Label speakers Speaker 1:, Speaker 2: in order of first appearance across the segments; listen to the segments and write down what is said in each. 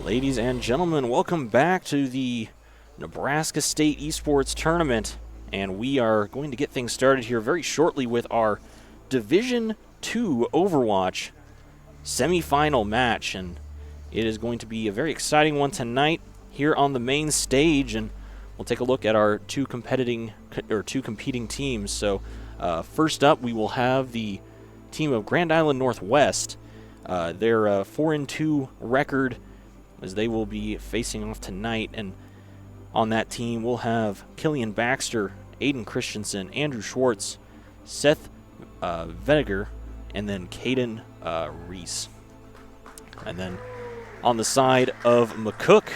Speaker 1: Ladies and gentlemen, welcome back to the Nebraska State Esports Tournament, and we are going to get things started here very shortly with our Division II Overwatch semifinal match, and it is going to be a very exciting one tonight here on the main stage, and we'll take a look at our two competing teams. So first up, we will have the team of Grand Island Northwest. Their 4-2 record, as they will be facing off tonight. And on that team, we'll have Killian Baxter, Aiden Christensen, Andrew Schwartz, Seth Venegar, and then Caden Reese. And then on the side of McCook,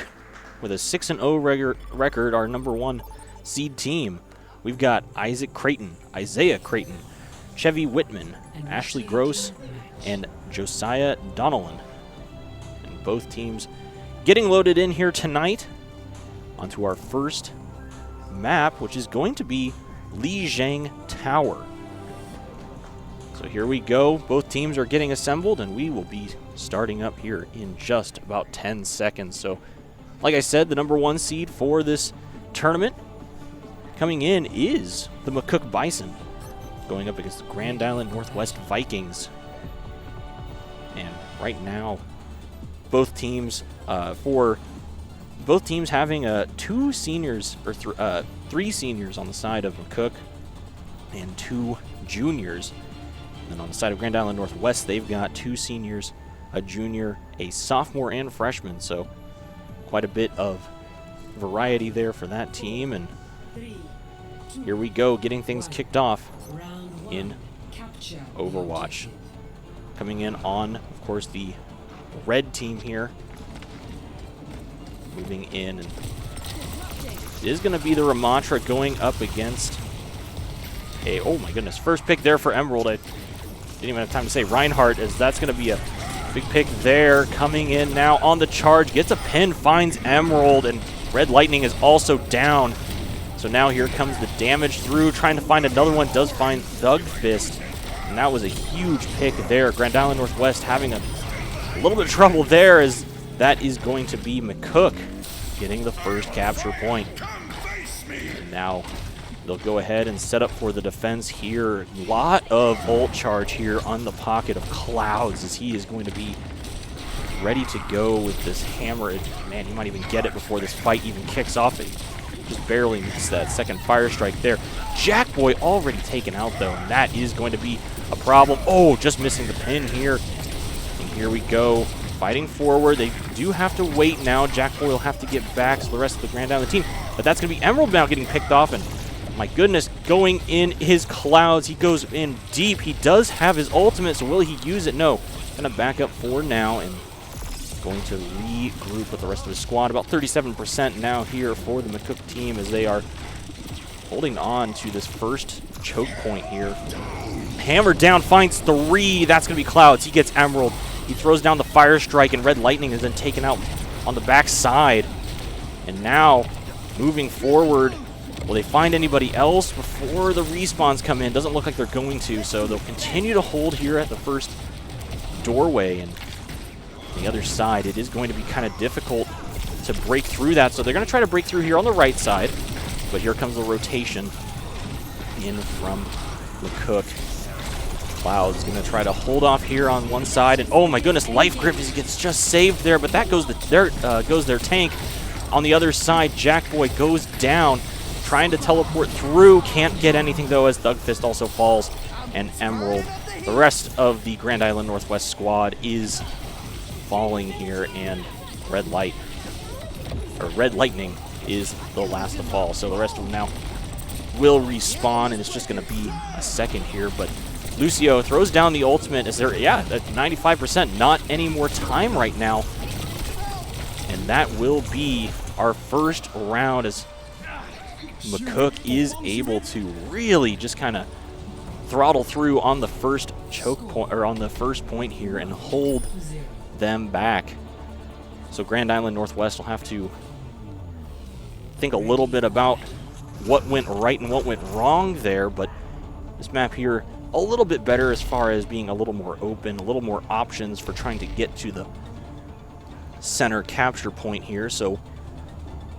Speaker 1: with a 6-0 record, our number one seed team, we've got Isaiah Creighton, Chevy Whitman, Ashley Gross, and Josiah Donnellan. And both teams getting loaded in here tonight onto our first map, which is going to be Lijiang Tower. So here we go. Both teams are getting assembled, and we will be starting up here in just about 10 seconds. So, like I said, the number one seed for this tournament coming in is the McCook Bison, going up against the Grand Island Northwest Vikings. And right now, both teams having two seniors, or three seniors on the side of McCook and two juniors. And then on the side of Grand Island Northwest, they've got two seniors, a junior, a sophomore, and freshman. So quite a bit of variety there for that team. And here we go, getting things kicked off in Overwatch. Coming in on, of course, the red team here. Moving in, and it is going to be the Ramantra going up against a, oh my goodness, first pick there for Emerald. I didn't even have time to say Reinhardt, as that's going to be a big pick there. Coming in now on the charge, gets a pin, finds Emerald, and Red Lightning is also down. So now here comes the damage through, trying to find another one, does find Thug Fist. And that was a huge pick there. Grand Island Northwest having a little bit of trouble there, as that is going to be McCook getting the first capture point. And now they'll go ahead and set up for the defense here. A lot of ult charge here on the pocket of Clouds, as he is going to be ready to go with this hammer. Man, he might even get it before this fight even kicks off. It just barely missed that second fire strike there. Jackboy already taken out, though, and that is going to be a problem. Oh, just missing the pin here. And here we go, fighting forward. They do have to wait now. Jackboy will have to get back to the rest of the Grand Island team. But that's going to be Emerald now getting picked off. And my goodness, going in his Clouds. He goes in deep. He does have his ultimate, so will he use it? No. Going to back up for now and going to regroup with the rest of his squad. About 37% now here for the McCook team, as they are holding on to this first choke point here. Hammer down, finds three. That's going to be Clouds. He gets Emerald. He throws down the fire strike, and Red Lightning is then taken out on the back side. And now, moving forward, will they find anybody else before the respawns come in? Doesn't look like they're going to, so they'll continue to hold here at the first doorway. And on the other side, it is going to be kind of difficult to break through that, so they're going to try to break through here on the right side. But here comes the rotation in from McCook. Cloud's going to try to hold off here on one side, and oh my goodness, Life Grip gets just saved there, but that goes goes their tank. On the other side, Jackboy goes down, trying to teleport through, can't get anything though, as Thug Fist also falls, and Emerald. The rest of the Grand Island Northwest squad is falling here, and Red Lightning is the last to fall. So the rest of them now will respawn, and it's just going to be a second here, but Lucio throws down the ultimate. Is there, yeah, at 95%, not any more time right now. And that will be our first round, as McCook is able to really just kind of throttle through on the first choke point, or on the first point here, and hold them back. So Grand Island Northwest will have to think a little bit about what went right and what went wrong there, but this map here a little bit better as far as being a little more open, a little more options for trying to get to the center capture point here, so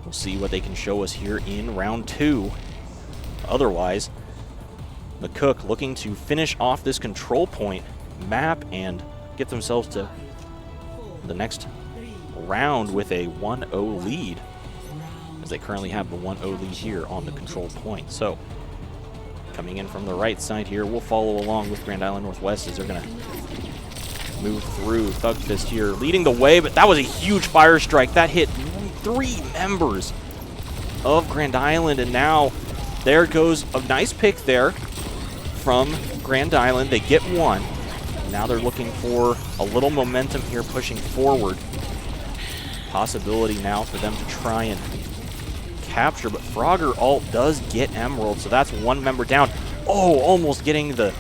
Speaker 1: we'll see what they can show us here in round 2. Otherwise, McCook looking to finish off this control point map and get themselves to the next round with a 1-0 lead, as they currently have the 1-0 lead here on the control point. So coming in from the right side here, we'll follow along with Grand Island Northwest as they're going to move through. Thugfist here leading the way, but that was a huge fire strike. That hit 3 members of Grand Island, and now there goes a nice pick there from Grand Island. They get 1. Now they're looking for a little momentum here pushing forward. Possibility now for them to try and capture, but Frogger ult does get Emerald, so that's 1 member down. Oh, almost getting the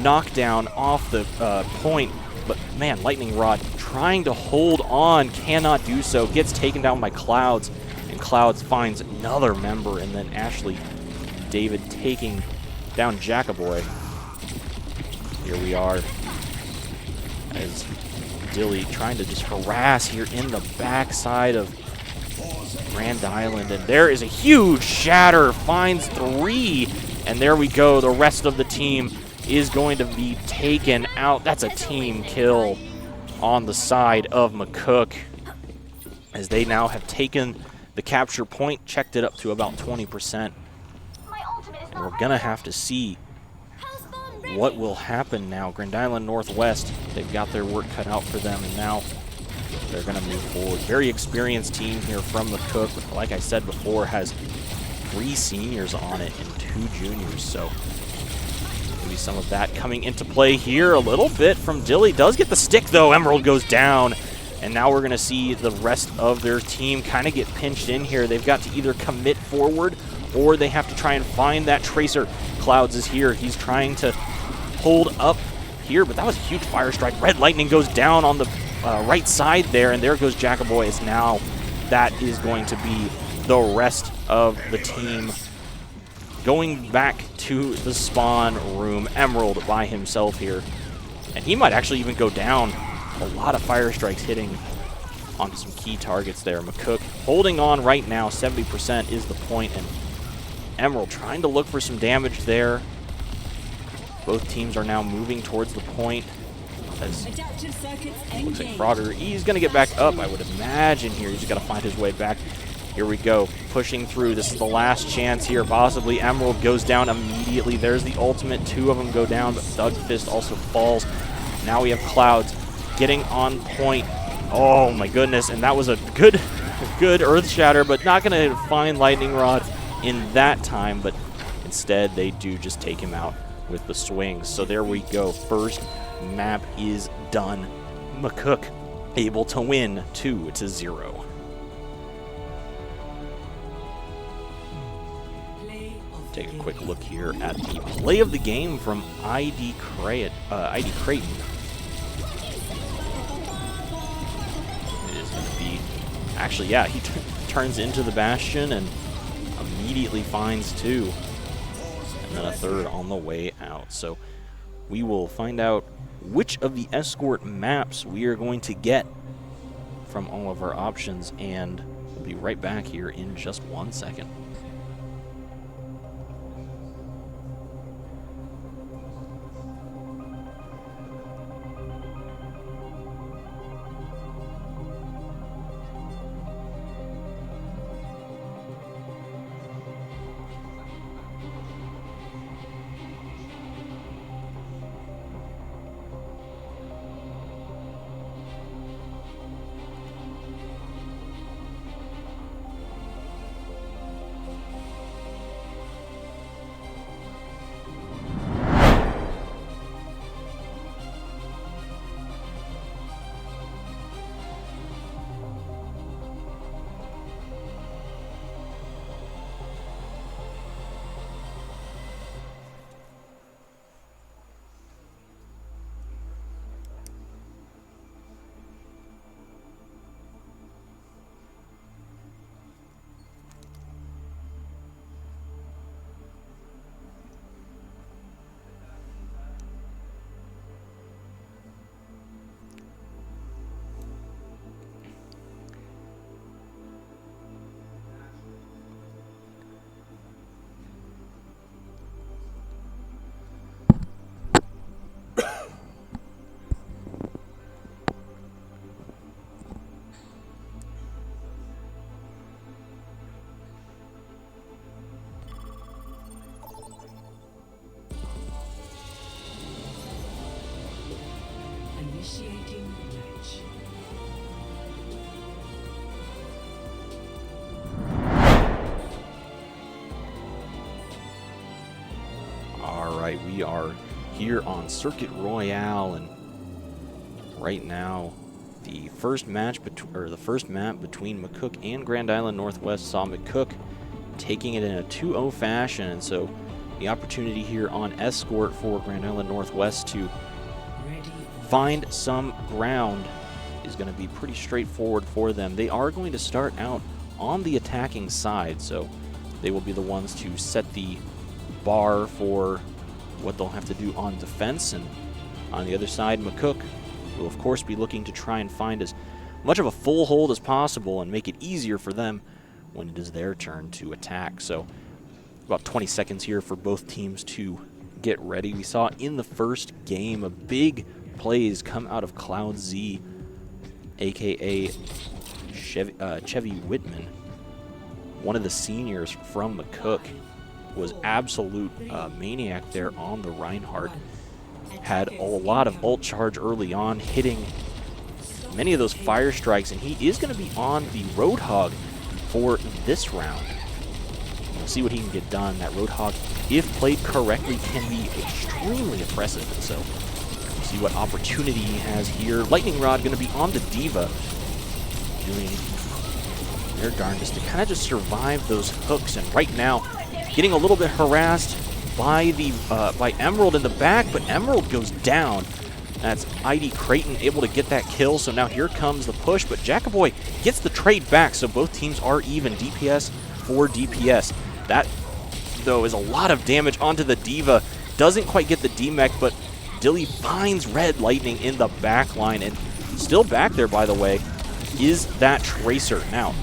Speaker 1: knockdown off the point, but man, Lightning Rod trying to hold on, cannot do so, gets taken down by Clouds, and Clouds finds another member, and then Ashley David taking down Jackaboy. Here we are as Dilly trying to just harass here in the backside of Grand Island, and there is a huge shatter, finds 3, and there we go. The rest of the team is going to be taken out. That's a team kill on the side of McCook, as they now have taken the capture point, checked it up to about 20%. And we're going to have to see what will happen now. Grand Island Northwest, they've got their work cut out for them, and now they're going to move forward. Very experienced team here from McCook, but like I said before, has 3 seniors on it and 2 juniors, so maybe some of that coming into play here a little bit from Dilly. Does get the stick, though. Emerald goes down, and now we're going to see the rest of their team kind of get pinched in here. They've got to either commit forward, or they have to try and find that Tracer. Clouds is here. He's trying to hold up here, but that was a huge fire strike. Red Lightning goes down on the right side there, and there goes Jackaboy, as now that is going to be the rest of the team going back to the spawn room. Emerald by himself here, and he might actually even go down. A lot of fire strikes hitting onto some key targets there. McCook holding on right now. 70% is the point, and Emerald trying to look for some damage there. Both teams are now moving towards the point. As looks like Frogger, he's going to get back up, I would imagine here. He's got to find his way back. Here we go, pushing through. This is the last chance here, possibly. Emerald goes down immediately. There's the ultimate. 2 of them go down, but Thugfist also falls. Now we have Clouds getting on point. Oh my goodness, and that was a good Earth Shatter, but not going to find Lightning Rod in that time, but instead they do just take him out with the swings. So there we go. First map is done. McCook able to win 2-0. Take a quick look here at the play of the game from ID Creighton. It is going to be, actually, yeah, he turns into the Bastion and immediately finds 2. And then a 3rd on the way out. So we will find out which of the escort maps we are going to get from all of our options, and we'll be right back here in just 1 second. we are here on Circuit Royale, and right now the first map between McCook and Grand Island Northwest saw McCook taking it in a 2-0 fashion, and so the opportunity here on Escort for Grand Island Northwest to find some ground is going to be pretty straightforward for them. They are going to start out on the attacking side, so they will be the ones to set the bar for what they'll have to do on defense. And on the other side, McCook will of course be looking to try and find as much of a full hold as possible and make it easier for them when it is their turn to attack. So about 20 seconds here for both teams to get ready. We saw in the first game a big plays come out of Cloud Z, aka Chevy Whitman, one of the seniors from McCook. Was absolute maniac there on the Reinhardt. Had a lot of ult charge early on, hitting many of those fire strikes, and he is going to be on the Roadhog for this round. We'll see what he can get done. That Roadhog, if played correctly, can be extremely impressive, and so we'll see what opportunity he has here. Lightning Rod going to be on the D.Va, doing their darndest to kind of just survive those hooks, and right now getting a little bit harassed by the by Emerald in the back, but Emerald goes down. That's ID Creighton able to get that kill, so now here comes the push, but Jackaboy gets the trade back, so both teams are even, DPS for DPS. That, though, is a lot of damage onto the D.Va. Doesn't quite get the D-Mech, but Dilly finds Red Lightning in the back line, and still back there, by the way, is that Tracer. Now,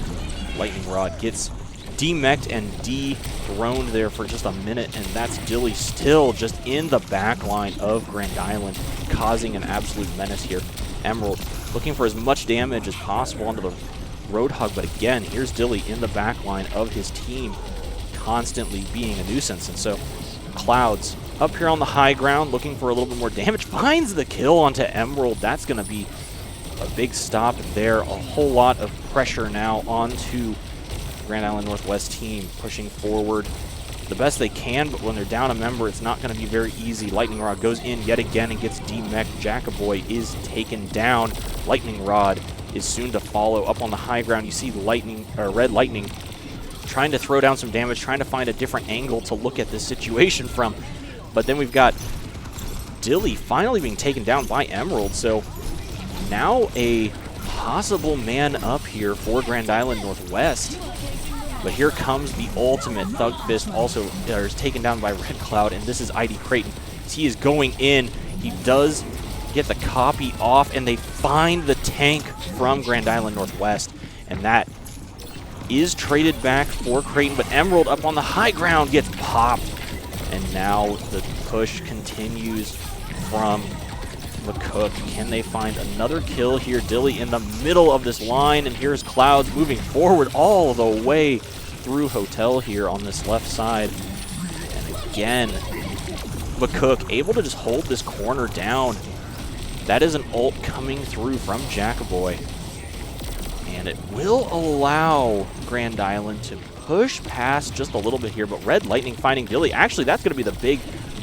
Speaker 1: Lightning Rod gets D-mech'd and dethroned there for just a minute, and that's Dilly still just in the back line of Grand Island, causing an absolute menace here. Emerald looking for as much damage as possible onto the Roadhog, but again, here's Dilly in the back line of his team, constantly being a nuisance. And so Clouds up here on the high ground, looking for a little bit more damage, finds the kill onto Emerald. That's going to be a big stop there. A whole lot of pressure now onto Grand Island Northwest team, pushing forward the best they can, but when they're down a member, it's not going to be very easy. Lightning Rod goes in yet again and gets D-mech'd. Jackaboy is taken down. Lightning Rod is soon to follow. Up on the high ground, you see Red Lightning trying to throw down some damage, trying to find a different angle to look at this situation from. But then we've got Dilly finally being taken down by Emerald, so now a possible man up here for Grand Island Northwest. But here comes the ultimate. Thug Fist also is taken down by Red Cloud, and this is ID Creighton. He is going in. He does get the copy off, and they find the tank from Grand Island Northwest, and that is traded back for Creighton, but Emerald up on the high ground gets popped, and now the push continues from McCook. Can they find another kill here? Dilly in the middle of this line, and here's Clouds moving forward all the way through Hotel here on this left side. And again, McCook able to just hold this corner down. That is an ult coming through from Jackaboy, and it will allow Grand Island to push past just a little bit here, but Red Lightning finding Dilly. Actually, that's going to be the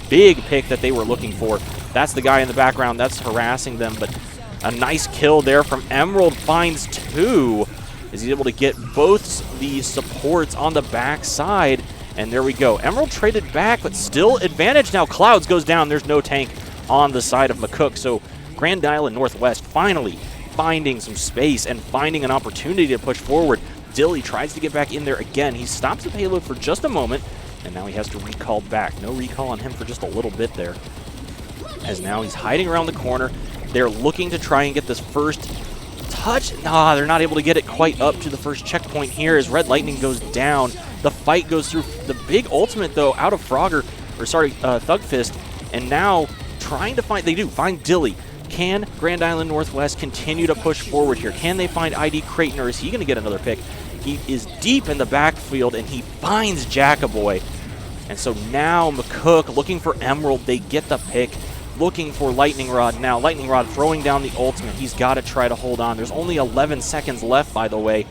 Speaker 1: big pick that they were looking for. That's the guy in the background that's harassing them, but a nice kill there from Emerald. Finds two. Is he able to get both the supports on the back side? And there we go. Emerald traded back, but still advantage now. Clouds goes down. There's no tank on the side of McCook. So Grand Island Northwest finally finding some space and finding an opportunity to push forward. Dilly tries to get back in there again. He stops the payload for just a moment, and now he has to recall back. No recall on him for just a little bit there, as now he's hiding around the corner. They're looking to try and get this first touch. Nah, they're not able to get it quite up to the first checkpoint here as Red Lightning goes down. The fight goes through. The big ultimate, though, out of Thug Fist, and now trying to find, they do find Dilly. Can Grand Island Northwest continue to push forward here? Can they find ID Creighton, or is he going to get another pick? He is deep in the backfield, and he finds Jackaboy. And so now McCook looking for Emerald. They get the pick, looking for Lightning Rod. Now Lightning Rod throwing down the ultimate. He's got to try to hold on. There's only 11 seconds left, by the way,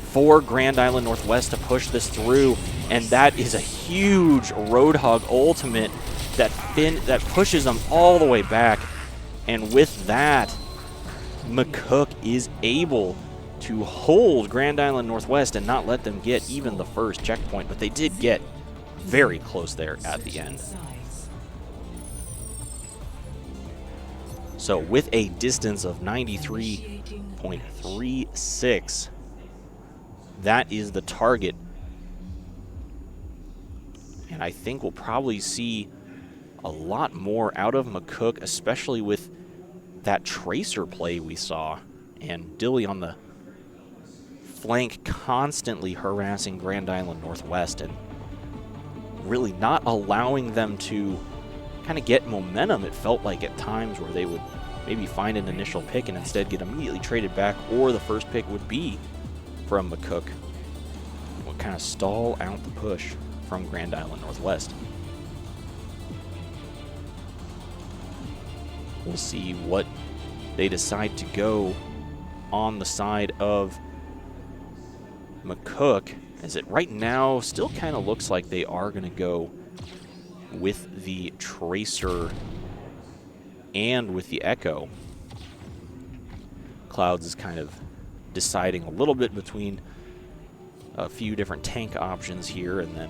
Speaker 1: for Grand Island Northwest to push this through. And that is a huge Roadhog ultimate that fin that pushes them all the way back. And with that, McCook is able to hold Grand Island Northwest and not let them get even the first checkpoint, but they did get very close there at the end. So with a distance of 93.36, that is the target. And I think we'll probably see a lot more out of McCook, especially with that tracer play we saw. And Dilly on the flank constantly harassing Grand Island Northwest and really not allowing them to kind of get momentum. It felt like at times where they would maybe find an initial pick and instead get immediately traded back, or the first pick would be from McCook. Would kind of stall out the push from Grand Island Northwest. We'll see what they decide to go on the side of McCook, as it right now still kind of looks like they are going to go with the Tracer and with the Echo. Clouds is kind of deciding a little bit between a few different tank options here, and then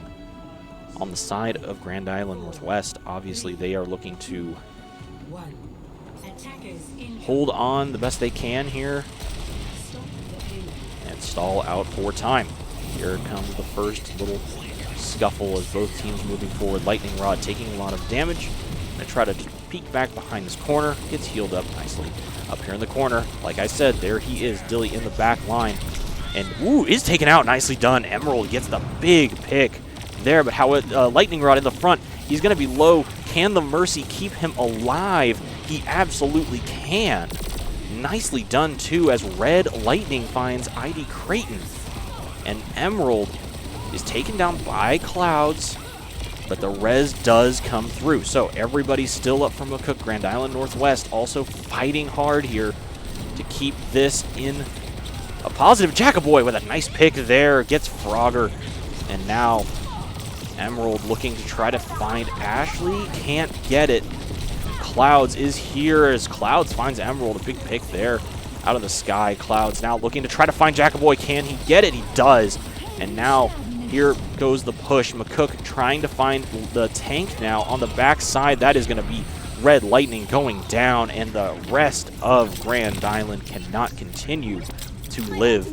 Speaker 1: on the side of Grand Island Northwest, obviously they are looking to hold on the best they can here and stall out for time. Here comes the first little scuffle as both teams moving forward. Lightning Rod taking a lot of damage. Gonna try to peek back behind this corner. Gets healed up nicely. Up here in the corner, like I said, there he is, Dilly in the back line. And ooh, is taken out. Nicely done. Emerald gets the big pick there, but how Lightning Rod in the front. He's gonna be low. Can the Mercy keep him alive? He absolutely can. Nicely done too, as Red Lightning finds ID Creighton. And Emerald is taken down by Clouds, but the res does come through. So everybody's still up from McCook. Grand Island Northwest also fighting hard here to keep this in a positive. Jackaboy with a nice pick there, gets Frogger, and now Emerald looking to try to find Ashley, can't get it. Clouds is here as Clouds finds Emerald, a big pick there out of the sky. Clouds now looking to try to find Jackaboy. Can he get it? He does. And now here goes the push. McCook trying to find the tank now on the backside. That is going to be Red Lightning going down, and the rest of Grand Island cannot continue to live.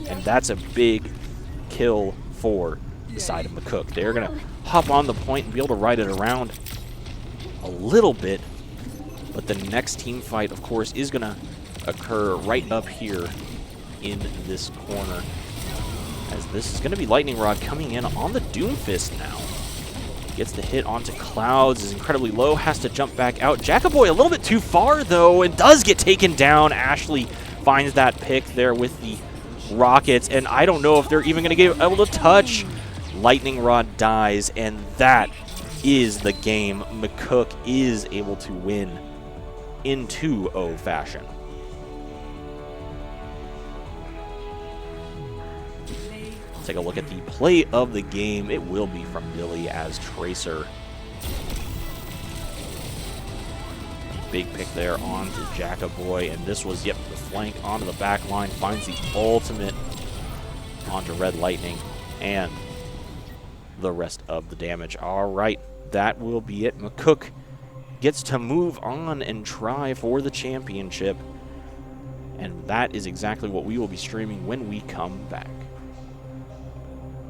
Speaker 1: And that's a big kill for the side of McCook. They're going to hop on the point and be able to ride it around a little bit. But the next team fight, of course, is going to occur right up here in this corner, as this is going to be Lightning Rod coming in on the Doomfist now. Gets the hit onto Clouds, is incredibly low, has to jump back out. Jackaboy a little bit too far, though, and does get taken down. Ashley finds that pick there with the rockets, and I don't know if they're even going to get able to touch. Lightning Rod dies, and that is the game. McCook is able to win in 2-0 fashion. Take a look at the play of the game. It will be from Dilly as Tracer. Big pick there onto Jackaboy, and this was, yep, the flank onto the back line. Finds the ultimate onto Red Lightning, and the rest of the damage. All right, that will be it. McCook gets to move on and try for the championship, and that is exactly what we will be streaming when we come back.